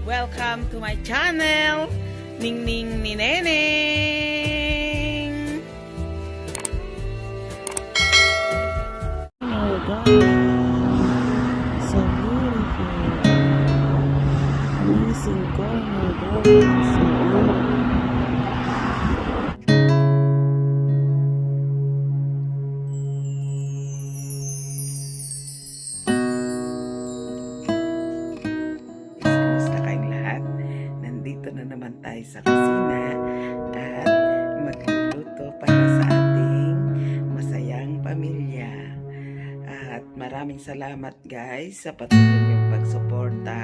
Welcome to my channel, Ningning ni Neneng. Oh God, so beautiful. Amazing corner, God, so beautiful. Sa kusina at magluluto para sa ating masayang pamilya. At maraming salamat guys sa patuloy niyong pagsuporta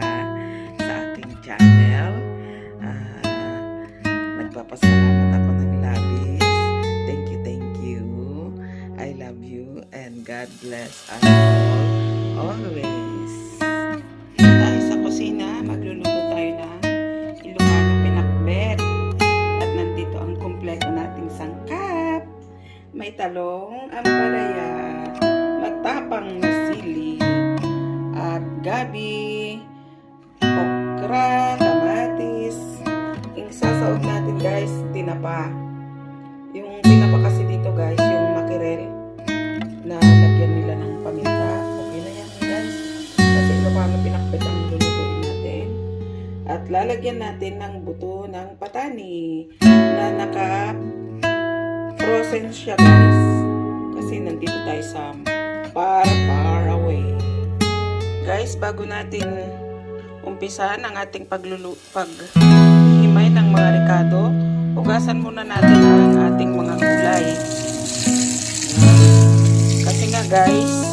sa ating channel. Nagpapasalamat ako ng labis. Thank you. I love you and God bless us all always. Tayo sa kusina, magluluto tayo na at nandito ang kumpleto nating sangkap. May talong, ampalaya, matapang na sili, at gabi, okra, kamatis. Yung sasaog natin guys, tinapa. Yung tinapa kasi dito guys, yung makirel na lagyan nila ng paminta. Okay na yan guys. Kasi paano pinakbet ang lulutuin natin. At lalagyan natin ng buto ng patani na naka-frozen siya guys. Kasi nandito tayo sa far away. Guys, bago natin umpisahan ang ating paghihimay ng mga ricado, hugasan muna natin ang ating mga gulay. Kasi nga guys,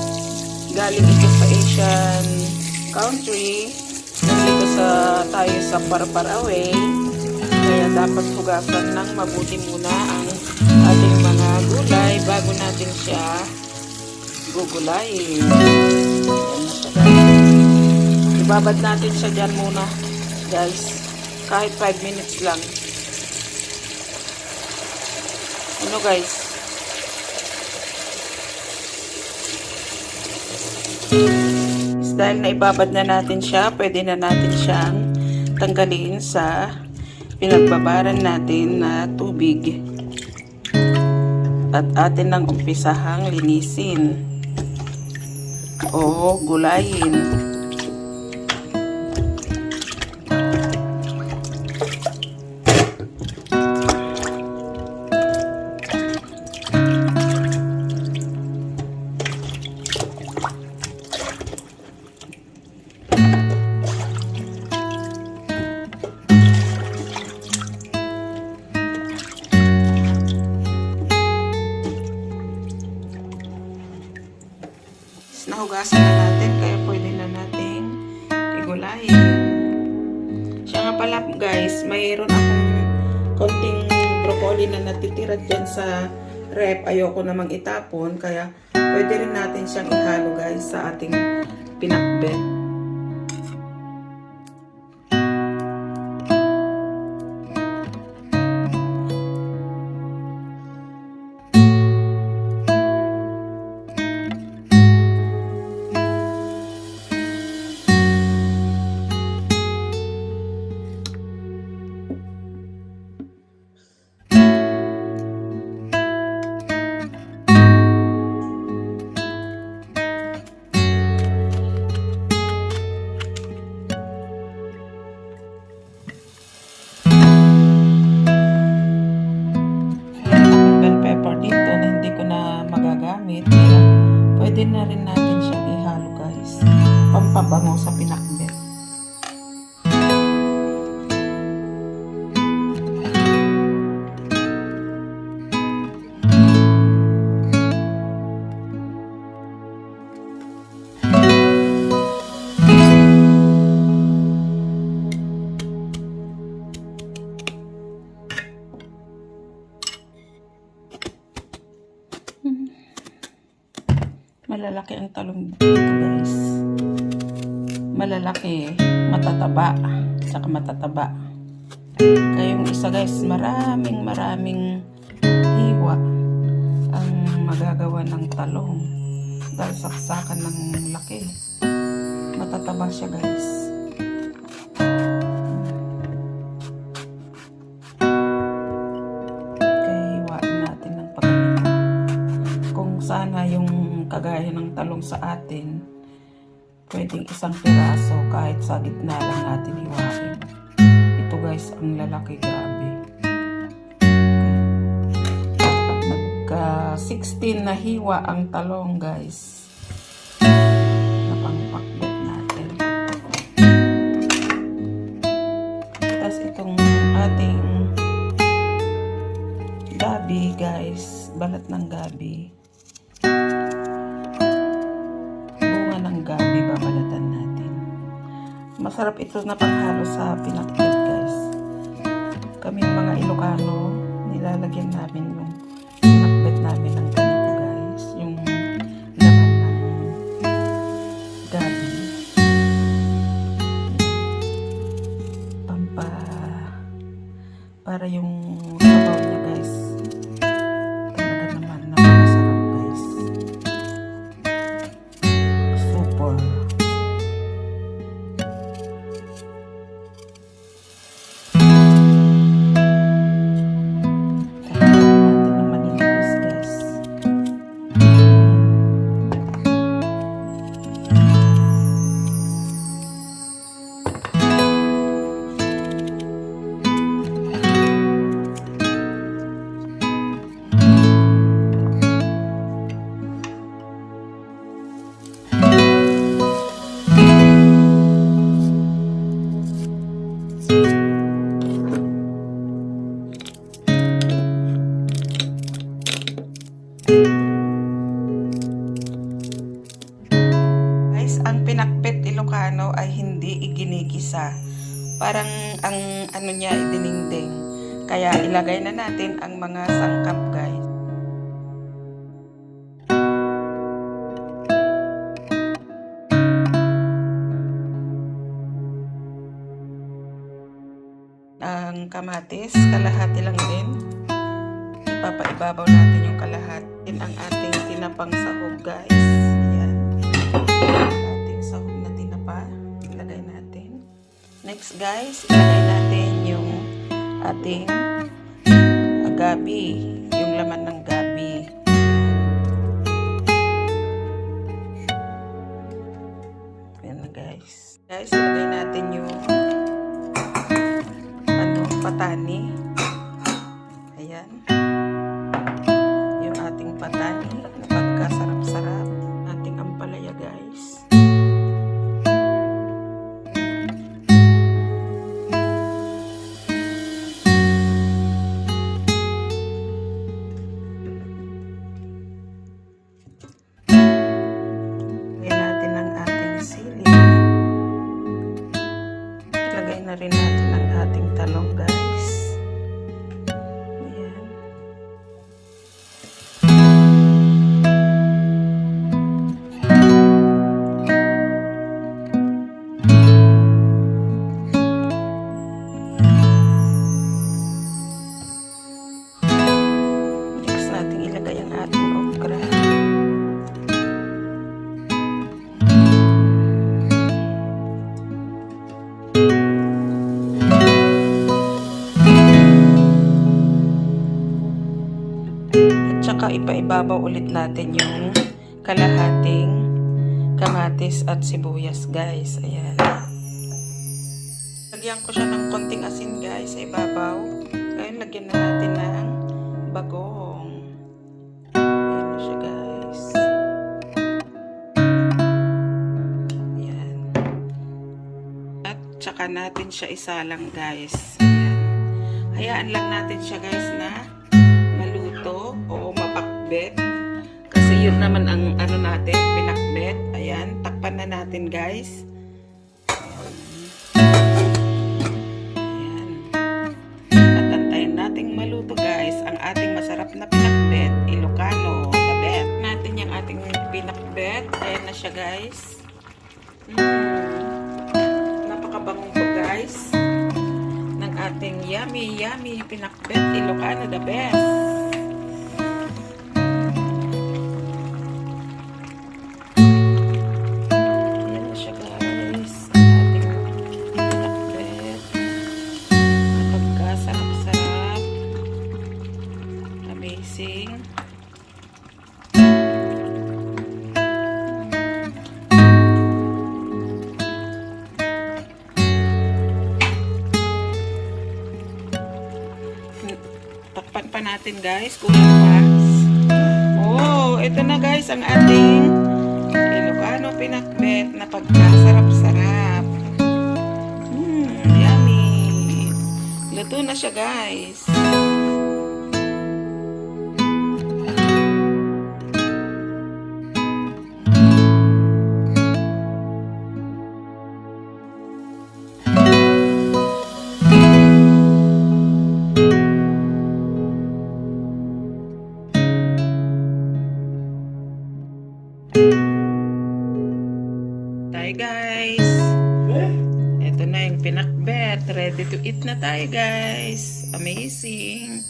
galing ito sa Asian country. Nandito tayo sa far-away, kaya dapat hugasan ng mabuti muna ang ating mga gulay bago natin siya gugulayin. Ibabad natin siya dyan muna guys, kahit 5 minutes lang. Ano guys? Dahil naibabad na natin siya, pwede na natin siyang tanggalin sa pinagbabaran natin na tubig. At atin nang umpisahang linisin o gulayin. Nahugasan na natin, kaya pwede na natin igulayin. Siya nga pala guys, mayroon akong konting broccoli na natitira dyan sa rep. Ayoko namang itapon, kaya pwede rin natin siyang ihalo guys sa ating pinakbet. Pwede na rin natin siyang ihalo guys, pampabango sa pinakbet. Malalaki ang talong dito guys. Malalaki, matataba, saka matataba. Kaya yung isa guys, maraming hiwa ang magagawa ng talong. Dahil saksakan ng laki. Matataba siya guys. kagaya ng talong sa atin, pwedeng isang piraso kahit sa gitna lang natin hiwain. Ito guys, ang lalaki, grabe. Nagka 16 na hiwa ang talong guys. Napangpakbet natin. Tapos itong ating gabi guys, balat ng gabi. Bunga ng gabi, babalatan natin. Masarap ito na panghalo sa pinakbet guys. Kaming mga Ilocano, nilalagyan namin yung pinakbet namin ng ganito guys. Yung laman ng gabi. Para yung sabaw niya guys. Talaga naman napakasarap guys. Super. Ang pinakbet Ilocano ay hindi iginigisa. Parang ang ano niya idiningding. Kaya ilagay na natin ang mga sangkap guys. Ang kamatis, kalahati lang din. Ipapaibabaw natin yung kalahati. Ang ating tinapang sahog guys. Ayan. Sahog na tinapa, ilagay natin. Next guys, ilagay natin yung ating gabi, yung laman ng gabi. Ayan na guys. Guys, ilagay natin yung patani. Ayan. Yung ating patani na pagkasarap-sarap. Ating ampalaya guys. Ilagay na rin natin ang ating talong guys. Ayan. Next natin ilagay ang ating okra. Tsaka ipaibabaw ulit natin yung kalahating kamatis at sibuyas guys. Ayan. Lagyan ko siya ng konting asin guys sa ibabaw. Ngayon lagyan na natin ng bagong. Ayan na siya guys. Ayan. At tsaka natin siya isalang guys. Ayan. Hayaan lang natin siya guys na maluto o mapakbet. Kasi yun naman ang ano natin, pinakbet. Ayan, takpan na natin guys. Ayan. At antayin nating maluto guys ang ating masarap na pinakbet, Ilocano, the best. Natin yung ating pinakbet. Ayan na siya guys. Napakabangong po guys ng ating yummy pinakbet, Ilocano, the best. Amazing. natin guys. Kulang pa. Oh, ito na guys ang ating Ilocano pinakbet na pagkasarap-sarap. Yummy. Luto na siya guys. Tayo guys. Ito na yung pinakbet. Ready to eat na tayo guys. Amazing.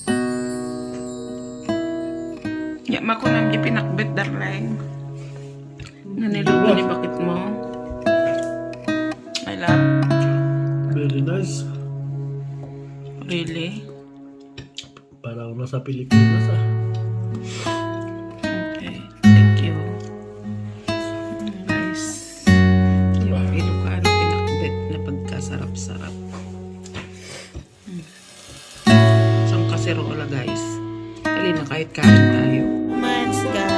Yama ko na yung pinakbet darling. Naniluto ni bakit mo? I love. Very nice. Really? Parang nasa Pilipinas ah. Okay. Thank you. Guys. Yung Ilocano pinakbet na pagkasarap-sarap. Isang kaserola guys. Dali na kahit kain tayo. Mans guys.